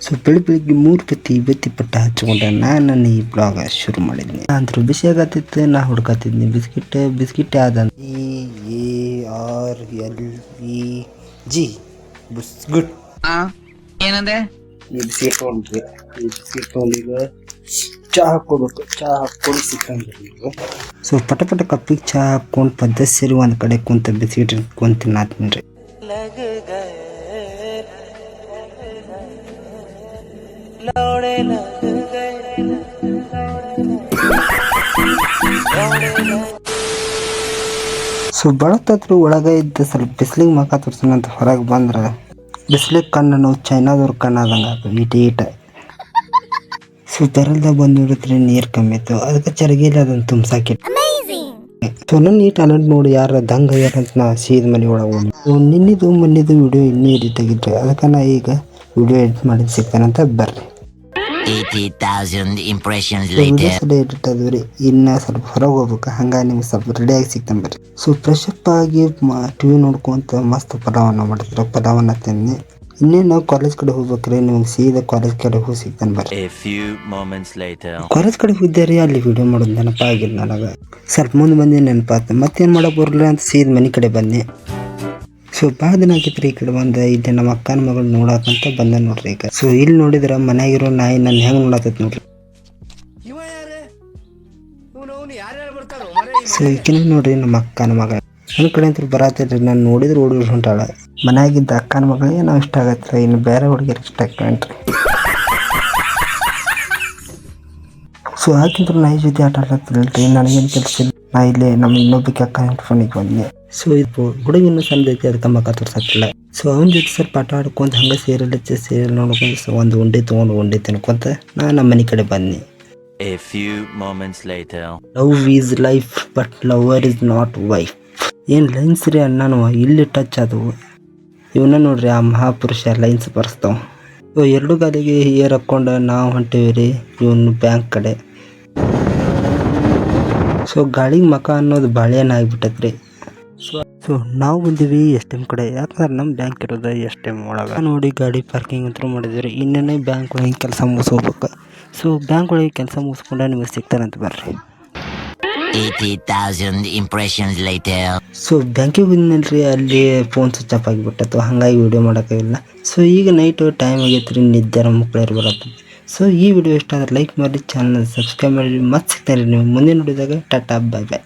So ಬೆಳಿಗ್ಗೆ 3 ಬತ್ತಿ ಪಟ್ಟ ಹಚ್ಕೊಂಡೆ ನಾನು ಈ ಬ್ಲಾಗ್ ಶುರು ಮಾಡಿದ್ನಿ. ಅಂದ್ರೆ ಬಿಸಿ ಆಗತ್ತಿತ್ತು, ನಾ ಹುಡ್ಕತ್ತಿದ್ನಿ ಬಿಸ್ಕಿಟ್ ಆದ EARLEG ಬಿಸ್ಕಿಟ್. ಏನಂದೆ? ಈ ಬಿಸ್ಕಿಟ್ ತೊಗೊಂಡ್ರಿ, ಈ ಬಿಸ್ಕಿಟ್ ತೊಗೊಂಡೀಗ ಚಹಾ ಹಾಕ್ಕೋಬೇಕು. ಚಹಾ ಹಾಕ್ಕೊಂಡು ಸಿಕ್ಕಂದ್ರಿ. ಸೊ ಪಟ ಕಪ್ಪಿಗೆ ಚಹಾ ಹಾಕ್ಕೊಂಡು ಪದ್ಧತಿ ಸೇರಿ ಒಂದು ಕಡೆ ಕುಂತ ಬಿಸ್ಕಿಟ್ ಇಟ್ಕೊಂಡು ತಿನ್ನಾತೀನಿ. ಸೊ ಬಳತ್ತತ್ರ ಒಳಗೆ ಇದ್ದ ಸ್ವಲ್ಪ ಬಿಸಿಲಿಗೆ ಮಕ ತೋರ್ಸೋಣಂತ ಹೊರಗೆ ಬಂದ್ರೆ ಬಿಸಿಲಿಗೆ ಕಣ್ಣು ನಾವು ಚೈನಾದವ್ರ ಕಣ್ಣು ಆದಂಗೆ ಅದು ಈಟ. ಸೊ ಬೆರಲ್ದಾಗ ಬಂದು ನೋಡಿದ್ರೆ ನೀರು ಕಮ್ಮಿ ಇತ್ತು, ಅದಕ್ಕೆ ಚರಗಿಲ್ಲ ಅದನ್ನು ತುಂಬ್ಸಾಕಿತ್ತು. ಸೊ ನನ್ನ ಈ ಟ್ಯಾಲೆಂಟ್ ನೋಡಿ ಯಾರ ದಂಗ ಅಂತ ನಾ ಸೀದ ಮನೆ ಒಳಗೆ ಹೋಗಿ ನಿನ್ನಿದು ವಿಡಿಯೋ ಇನ್ನೂ ಎಡಿಟ್ ಆಗಿದ್ರೆ ಅದಕ್ಕೆ ನಾ ಈಗ ವಿಡಿಯೋ ಎಡಿಟ್ ಮಾಡಿ ಸಿಗ್ತಾನಂತ ಬರ್ರಿ. 80,000 impressions later. ಎಡಿಟ್ ಆದ್ರಿ, ಇನ್ನ ಸ್ವಲ್ಪ ಹೊರಗೆ ಹೋಗ್ಬೇಕು, ಹಂಗಾಗಿ ನಿಮ್ಗೆ ಸ್ವಲ್ಪ ರೆಡಿಯಾಗಿ ಸಿಗ್ತಾನೆ ಬರ್ರಿ. ಸೊ ಫ್ರೆಶ್ ಅಪ್ ಆಗಿ ಟಿವಿ ನೋಡ್ಕೊಂತ ಮಸ್ತ್ ಪಲಾವನ್ನ ಮಾಡಿದ್ರು. ಪಲಾವನ್ನ ತಿಂದು ಇನ್ನೇನು ನಾವು ಕಾಲೇಜ್ ಕಡೆ ಹೋಗ್ಬೇಕ್ರಿ, ನಿಮ್ಗೆ ಸೀದಾ ಕಾಲೇಜ್ ಕಡೆ ಹೋಗಿ ಸಿಗ್ತಾನೆ ಬರ್ರಿ. ಕಾಲೇಜ್ ಕಡೆ ಹೋಗ್ದೇರಿ, ಅಲ್ಲಿ ವಿಡಿಯೋ ಮಾಡೋದು ನೆನಪಾಗಿಲ್ಲ ನನಗೆ. ಸ್ವಲ್ಪ ಮುಂದೆ ಬಂದು ನೆನಪಾತ, ಮತ್ತೇನು ಮಾಡಕ್ ಬರಲ್ಲ ಅಂತ ಸೀದಾ ಮನೆ ಕಡೆ ಬಂದೆ. ಸೊ ಭಾಳ ದಿನ ಆಗಿತ್ರಿ ಈ ಕಡೆ ಬಂದ. ಇಲ್ಲಿ ನಮ್ಮ ಅಕ್ಕನ ಮಗಳು ನೋಡಾಕಂತ ಬಂದ ನೋಡ್ರಿ ಈಗ. ಸೊ ಇಲ್ಲಿ ನೋಡಿದ್ರ ಮನ್ಯಾಗಿರೋ ನಾಯಿ ನನ್ನ ಹೆಂಗ್ ನೋಡತೈತಿ ನೋಡ್ರಿ. ಸೊ ಈಕಿನ ನೋಡ್ರಿ ನಮ್ಮ ಅಕ್ಕನ ಮಗ. ನನ್ನ ಕಡೆ ಅಂತ ಬರತ್ತಿಲ್ರಿ, ನಾನು ನೋಡಿದ್ರೆ ಹುಡುಗರು ಹೊಂಟಾಳ. ಮನ್ಯಾಗಿದ್ದ ಅಕ್ಕನ ಮಗಳಿಗೆ ನಾವು ಇಷ್ಟ ಆಗತ್ತೆ, ಇನ್ನು ಬೇರೆ ಹುಡುಗಿಯರು ಇಷ್ಟ ಆಗ್ತಾನ್ರಿ. ಸೊ ಆಕಿಂತ ನಾಯಿ ಜೊತೆ ಆಟ ಆಡ್ಲತ್ತಿಲ್ರಿ, ನನಗೇನು ಕೆಲಸ ಇಲ್ಲ. ನಾ ಇಲ್ಲಿ ನಮ್ಮ ಇನ್ನೊಬ್ಬಕ್ಕೆ ಅಕ್ಕ ಫೋನಿಗೆ ಬಂದೆ. ಸೊ ಇದು ಹುಡುಗಿನ ಸಣ್ಣದೈತಿ, ಅದಕ್ಕೆ ಮಕ್ಕ ತೋರ್ಸಕ್ಕಿಲ್ಲ. ಸೊ ಅವನ ಜೊತೆ ಸ್ವಲ್ಪ ಆಟ ಆಡ್ಕೊಂತ ಹಂಗೆ ಸೀರಿಯಲ್ ನೋಡ್ಕೊಂಡು ಒಂದು ಉಂಡೆ ತೊಗೊಂಡು ಉಂಡೆ ತಿನ್ಕೊಂತ ನಮ್ಮ ಮನೆ ಕಡೆ ಬನ್ನಿ. Love is life but lover is not wife. ಏನು ಲೈನ್ಸ್ ರೀ ಅಣ್ಣನವ, ಇಲ್ಲಿ ಟಚ್ ಆದವು. ಇವನ್ನ ನೋಡ್ರಿ ಆ ಮಹಾಪುರುಷ ಲೈನ್ಸ್ ಬರ್ಸ್ತಾವ. ಎರಡು ಗಾಲಿಗೆ ಏರ್ ಹಾಕ್ಕೊಂಡು ನಾವು ಹೊಂಟೇವಿ ರೀ ಇವನು ಬ್ಯಾಂಕ್ ಕಡೆ. ಸೊ ಗಾಳಿಗೆ ಮಕ ಅನ್ನೋದು ಬಾಳೆಹಣ್ಣು ಆಗಿಬಿಟ್ಟೈತ್ರಿ. ಸೊ ನಾವು ಬಂದೀವಿ STM ಕಡೆ, ಯಾಕಂದ್ರೆ ನಮ್ಮ ಬ್ಯಾಂಕ್ ಇರೋದು STM ಒಳಗೆ. ನೋಡಿ ಗಾಡಿ ಪಾರ್ಕಿಂಗ್ ಅಂತ ಮಾಡಿದ್ರಿ. ಇನ್ನೇನು ಬ್ಯಾಂಕ್ ಒಳಗೆ ಕೆಲಸ ಮುಗಿಸ್ಕೋಬೇಕು. ಸೊ ಬ್ಯಾಂಕ್ ಒಳಗೆ ಕೆಲಸ ಮುಗಿಸ್ಕೊಂಡ ನಿಮಗೆ ಸಿಗ್ತಾರಂತ ಬರ್ರಿ. 80,000 impressions later. ಸೊ ಬ್ಯಾಂಕಿಗೆ ಬಂದಿನಲ್ರಿ, ಅಲ್ಲಿ ಫೋನ್ ಸ್ವಿಚ್ ಆಫ್ ಆಗಿಬಿಟ್ಟತ್ತು, ಹಾಗಾಗಿ ವಿಡಿಯೋ ಮಾಡೋಕ್ಕಾಗಿಲ್ಲ. ಸೊ ಈಗ ನೈಟ್ ಟೈಮ್ ಆಗೈತ್ರಿ, ನಿದ್ದೆ ಮಕ್ಕಳು ಬರತ್ತೆ. ಸೊ ಈ ವಿಡಿಯೋ ಇಷ್ಟ ಆದರೆ ಲೈಕ್ ಮಾಡಿ, ಚಾನಲ್ ಸಬ್ಸ್ಕ್ರೈಬ್ ಮಾಡಿ. ಮತ್ತೆ ಸಿಗ್ತಾರೆ ನೀವು ಮುಂದೆ ನೋಡಿದಾಗ. ಟಾಟಾ, ಬಾಯ್ ಬಾಯ್.